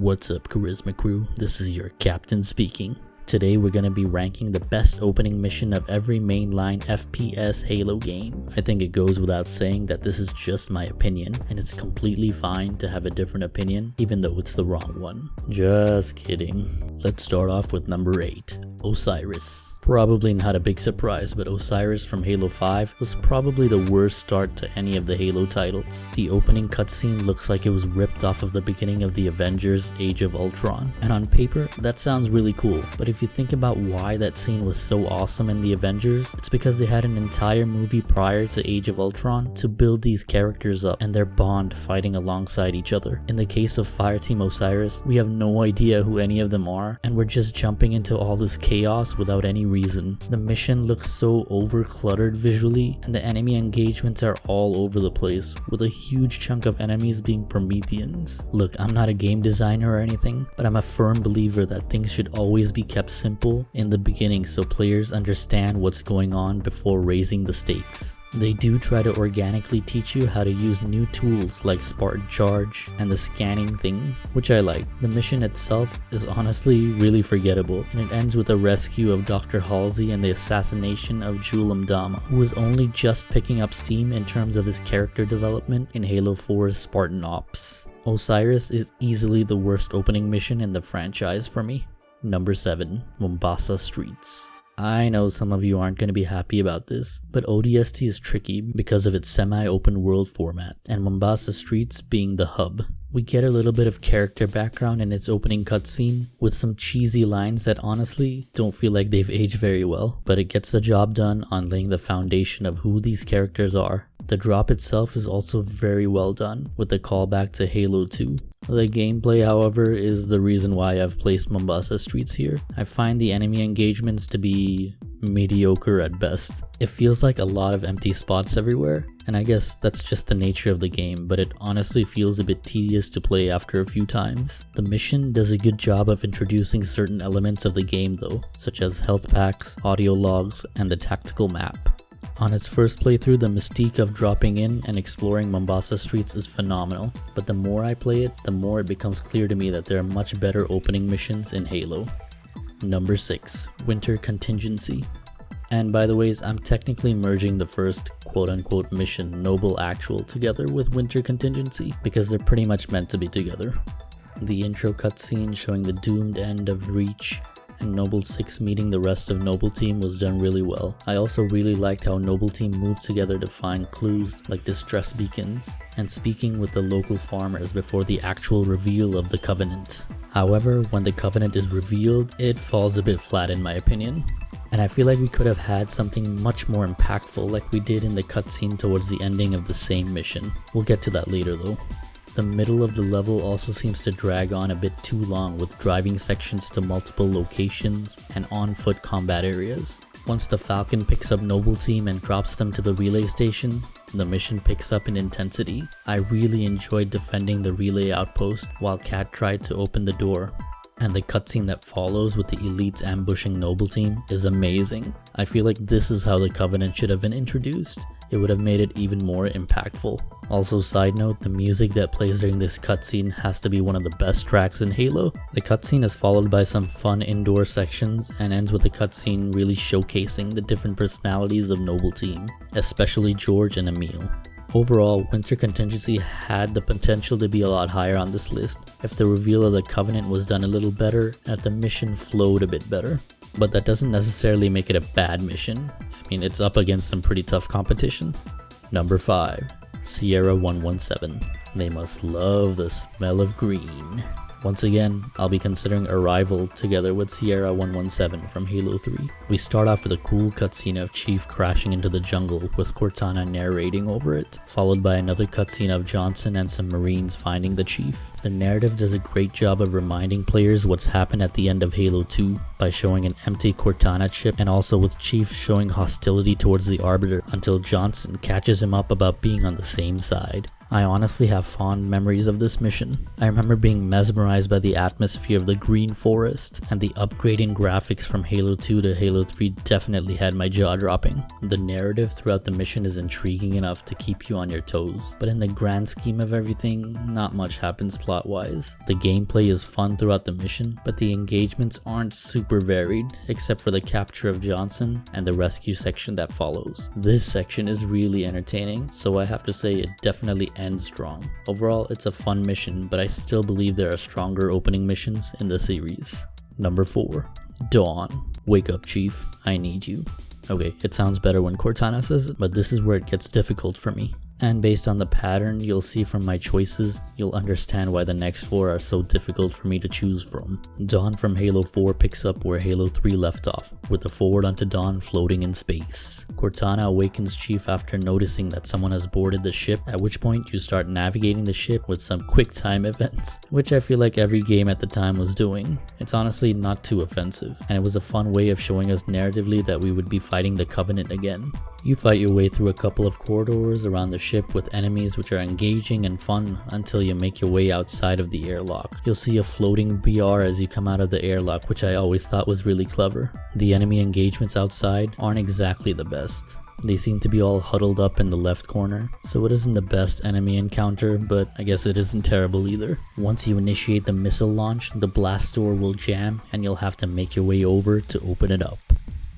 What's up, Karizzma crew? This is your captain speaking. Today we're going to be ranking the best opening mission of every mainline FPS Halo game. I think it goes without saying that this is just my opinion, and it's completely fine to have a different opinion even though it's the wrong one. Just kidding. Let's start off with number 8, Osiris. Probably not a big surprise, but Osiris from Halo 5 was probably the worst start to any of the Halo titles. The opening cutscene looks like it was ripped off of the beginning of the Avengers Age of Ultron, and on paper that sounds really cool, but if you think about why that scene was so awesome in the Avengers, it's because they had an entire movie prior to Age of Ultron to build these characters up and their bond fighting alongside each other. In the case of Fireteam Osiris, we have no idea who any of them are, and we're just jumping into all this chaos without any reason. The mission looks so over-cluttered visually, and the enemy engagements are all over the place, with a huge chunk of enemies being Prometheans. Look, I'm not a game designer or anything, but I'm a firm believer that things should always be kept simple in the beginning so players understand what's going on before raising the stakes. They do try to organically teach you how to use new tools like Spartan Charge and the scanning thing, which I like. The mission itself is honestly really forgettable, and it ends with a rescue of Dr. Halsey and the assassination of Jul 'Mdama, who was only just picking up steam in terms of his character development in Halo 4's Spartan Ops. Osiris is easily the worst opening mission in the franchise for me. Number 7, Mombasa Streets. I know some of you aren't going to be happy about this, but ODST is tricky because of its semi-open world format, and Mombasa Streets being the hub. We get a little bit of character background in its opening cutscene, with some cheesy lines that honestly don't feel like they've aged very well, but it gets the job done on laying the foundation of who these characters are. The drop itself is also very well done, with the callback to Halo 2. The gameplay, however, is the reason why I've placed Mombasa Streets here. I find the enemy engagements to be mediocre at best. It feels like a lot of empty spots everywhere, and I guess that's just the nature of the game, but it honestly feels a bit tedious to play after a few times. The mission does a good job of introducing certain elements of the game though, such as health packs, audio logs, and the tactical map. On its first playthrough, the mystique of dropping in and exploring Mombasa Streets is phenomenal, but the more I play it, the more it becomes clear to me that there are much better opening missions in Halo. Number 6, Winter Contingency. And by the ways, I'm technically merging the first quote-unquote mission, Noble Actual, together with Winter Contingency, because they're pretty much meant to be together. The intro cutscene showing the doomed end of Reach and Noble 6 meeting the rest of Noble Team was done really well. I also really liked how Noble Team moved together to find clues like distress beacons and speaking with the local farmers before the actual reveal of the Covenant. However, when the Covenant is revealed, it falls a bit flat in my opinion. And I feel like we could have had something much more impactful like we did in the cutscene towards the ending of the same mission. We'll get to that later though. The middle of the level also seems to drag on a bit too long with driving sections to multiple locations and on-foot combat areas. Once the Falcon picks up Noble Team and drops them to the relay station, the mission picks up in intensity. I really enjoyed defending the relay outpost while Cat tried to open the door. And the cutscene that follows with the elites ambushing Noble Team is amazing. I feel like this is how the Covenant should have been introduced. It would have made it even more impactful. Also, side note, the music that plays during this cutscene has to be one of the best tracks in Halo. The cutscene is followed by some fun indoor sections and ends with the cutscene really showcasing the different personalities of Noble Team, especially George and Emil. Overall, Winter Contingency had the potential to be a lot higher on this list if the reveal of the Covenant was done a little better and if the mission flowed a bit better. But that doesn't necessarily make it a bad mission. I mean, it's up against some pretty tough competition. Number 5, Sierra 117. They must love the smell of green. Once again, I'll be considering Arrival together with Sierra 117 from Halo 3. We start off with a cool cutscene of Chief crashing into the jungle with Cortana narrating over it, followed by another cutscene of Johnson and some Marines finding the Chief. The narrative does a great job of reminding players what's happened at the end of Halo 2 by showing an empty Cortana chip and also with Chief showing hostility towards the Arbiter until Johnson catches him up about being on the same side. I honestly have fond memories of this mission. I remember being mesmerized by the atmosphere of the green forest, and the upgrading graphics from Halo 2 to Halo 3 definitely had my jaw dropping. The narrative throughout the mission is intriguing enough to keep you on your toes, but in the grand scheme of everything, not much happens plot-wise. The gameplay is fun throughout the mission, but the engagements aren't super varied, except for the capture of Johnson and the rescue section that follows. This section is really entertaining, so I have to say it definitely ends strong. Overall, it's a fun mission, but I still believe there are stronger opening missions in the series. Number 4. Dawn. Wake up, Chief. I need you. Okay, it sounds better when Cortana says it, but this is where it gets difficult for me. And based on the pattern you'll see from my choices, you'll understand why the next 4 are so difficult for me to choose from. Dawn from Halo 4 picks up where Halo 3 left off, with the Forward Unto Dawn floating in space. Cortana awakens Chief after noticing that someone has boarded the ship, at which point you start navigating the ship with some quick time events, which I feel like every game at the time was doing. It's honestly not too offensive, and it was a fun way of showing us narratively that we would be fighting the Covenant again. You fight your way through a couple of corridors around the ship with enemies which are engaging and fun until you make your way outside of the airlock. You'll see a floating BR as you come out of the airlock, which I always thought was really clever. The enemy engagements outside aren't exactly the best. They seem to be all huddled up in the left corner, so it isn't the best enemy encounter, but I guess it isn't terrible either. Once you initiate the missile launch, the blast door will jam and you'll have to make your way over to open it up.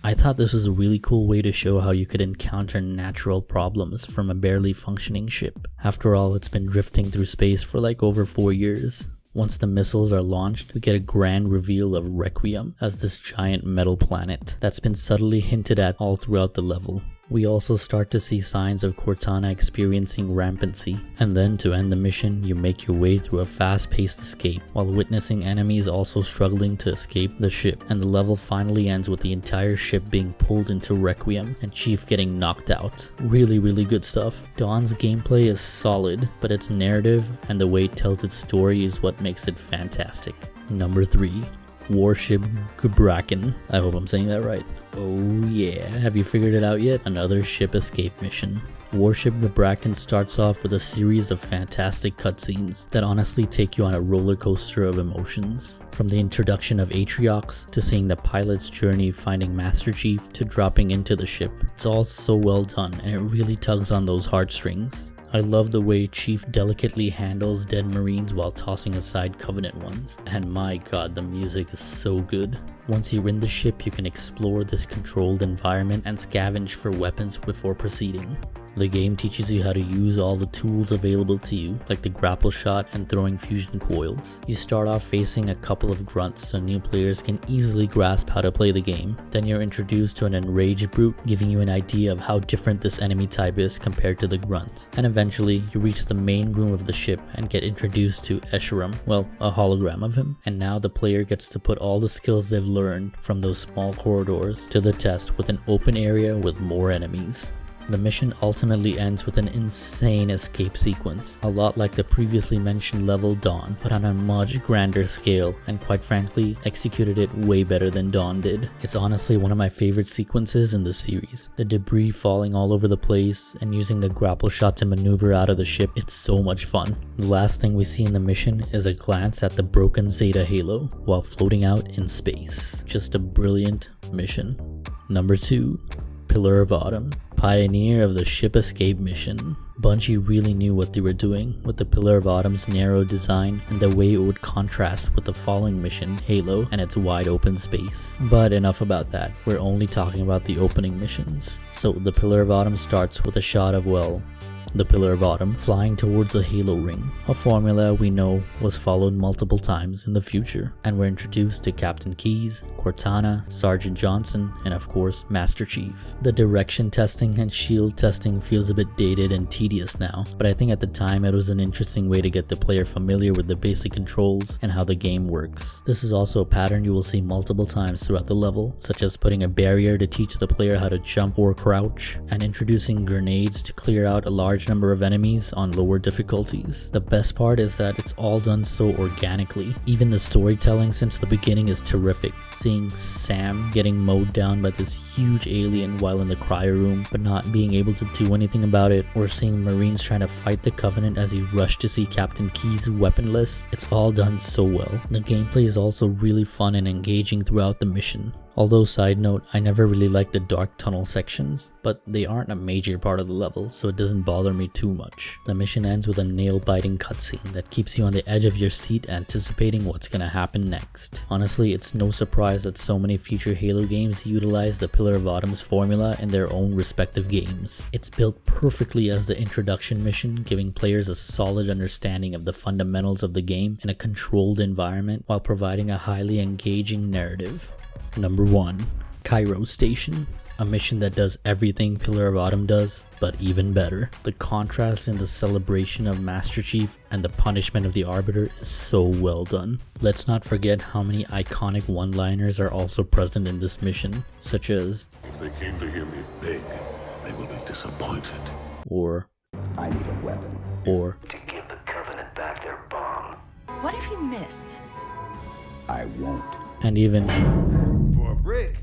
I thought this was a really cool way to show how you could encounter natural problems from a barely functioning ship. After all, it's been drifting through space for like over 4 years. Once the missiles are launched, we get a grand reveal of Requiem as this giant metal planet that's been subtly hinted at all throughout the level. We also start to see signs of Cortana experiencing rampancy, and then to end the mission, you make your way through a fast-paced escape while witnessing enemies also struggling to escape the ship, and the level finally ends with the entire ship being pulled into Requiem and Chief getting knocked out. Really good stuff. Dawn's gameplay is solid, but its narrative and the way it tells its story is what makes it fantastic. Number 3. Warship Gubrakan. I hope I'm saying that right. Oh yeah, have you figured it out yet? Another ship escape mission. Warship Gubrakan starts off with a series of fantastic cutscenes that honestly take you on a roller coaster of emotions. From the introduction of Atriox, to seeing the pilot's journey finding Master Chief, to dropping into the ship. It's all so well done and it really tugs on those heartstrings. I love the way Chief delicately handles dead Marines while tossing aside Covenant ones, and my god, the music is so good. Once you're in the ship, you can explore this controlled environment and scavenge for weapons before proceeding. The game teaches you how to use all the tools available to you, like the grapple shot and throwing fusion coils. You start off facing a couple of grunts so new players can easily grasp how to play the game. Then you're introduced to an enraged brute, giving you an idea of how different this enemy type is compared to the grunt. And eventually, you reach the main room of the ship and get introduced to Escharum, well, a hologram of him. And now the player gets to put all the skills they've learned from those small corridors to the test with an open area with more enemies. The mission ultimately ends with an insane escape sequence, a lot like the previously mentioned level Dawn, but on a much grander scale, and quite frankly, executed it way better than Dawn did. It's honestly one of my favorite sequences in the series. The debris falling all over the place, and using the grapple shot to maneuver out of the ship, it's so much fun. The last thing we see in the mission is a glance at the broken Zeta Halo, while floating out in space. Just a brilliant mission. Number 2. Pillar of Autumn. Pioneer of the ship escape mission. Bungie really knew what they were doing with the Pillar of Autumn's narrow design and the way it would contrast with the following mission, Halo, and its wide open space. But enough about that, we're only talking about the opening missions. So the Pillar of Autumn starts with a shot of, well, the Pillar of Autumn flying towards a halo ring, a formula we know was followed multiple times in the future, and we're introduced to Captain Keyes, Cortana, Sergeant Johnson, and of course Master Chief. The direction testing and shield testing feels a bit dated and tedious now, but I think at the time it was an interesting way to get the player familiar with the basic controls and how the game works. This is also a pattern you will see multiple times throughout the level, such as putting a barrier to teach the player how to jump or crouch, and introducing grenades to clear out a large large number of enemies on lower difficulties. The best part is that it's all done so organically. Even the storytelling since the beginning is terrific. Seeing Sam getting mowed down by this huge alien while in the cryo room but not being able to do anything about it, or seeing Marines trying to fight the Covenant as he rushed to see Captain Keyes weaponless, it's all done so well. The gameplay is also really fun and engaging throughout the mission. Although, side note, I never really liked the dark tunnel sections, but they aren't a major part of the level, so it doesn't bother me too much. The mission ends with a nail-biting cutscene that keeps you on the edge of your seat anticipating what's gonna happen next. Honestly, it's no surprise that so many future Halo games utilize the Pillar of Autumn's formula in their own respective games. It's built perfectly as the introduction mission, giving players a solid understanding of the fundamentals of the game in a controlled environment while providing a highly engaging narrative. Number 1. Cairo Station. A mission that does everything Pillar of Autumn does, but even better. The contrast in the celebration of Master Chief and the punishment of the Arbiter is so well done. Let's not forget how many iconic one-liners are also present in this mission, such as, "If they came to hear me beg, they will be disappointed." Or, "I need a weapon." Or, "To give the Covenant back their bomb." What if you miss? "I won't." and even For a brick,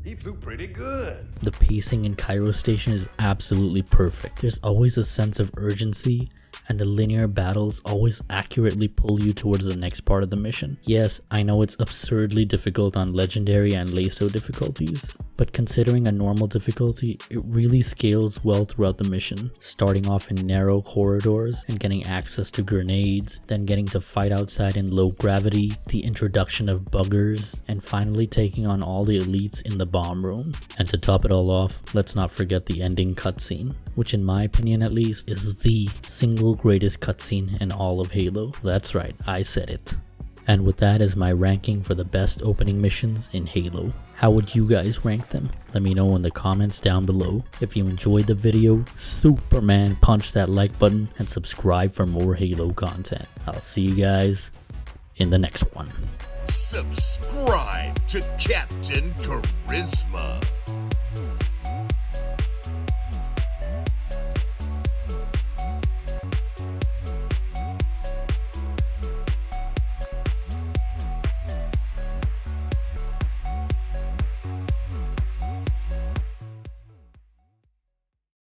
he flew pretty good. the pacing in Cairo Station is absolutely perfect. There's always a sense of urgency, and the linear battles always accurately pull you towards the next part of the mission. Yes, I know it's absurdly difficult on Legendary and LASO difficulties, but considering a normal difficulty, it really scales well throughout the mission, starting off in narrow corridors and getting access to grenades, then getting to fight outside in low gravity, the introduction of buggers, and finally taking on all the elites in the bomb room. And to top it all off, let's not forget the ending cutscene, which in my opinion at least is the single greatest cutscene in all of Halo. That's right, I said it. And with that is my ranking for the best opening missions in Halo. How would you guys rank them? Let me know in the comments down below. If you enjoyed the video, Superman punch that like button and subscribe for more Halo content. I'll see you guys in the next one. Subscribe to Kaptain Karizzma.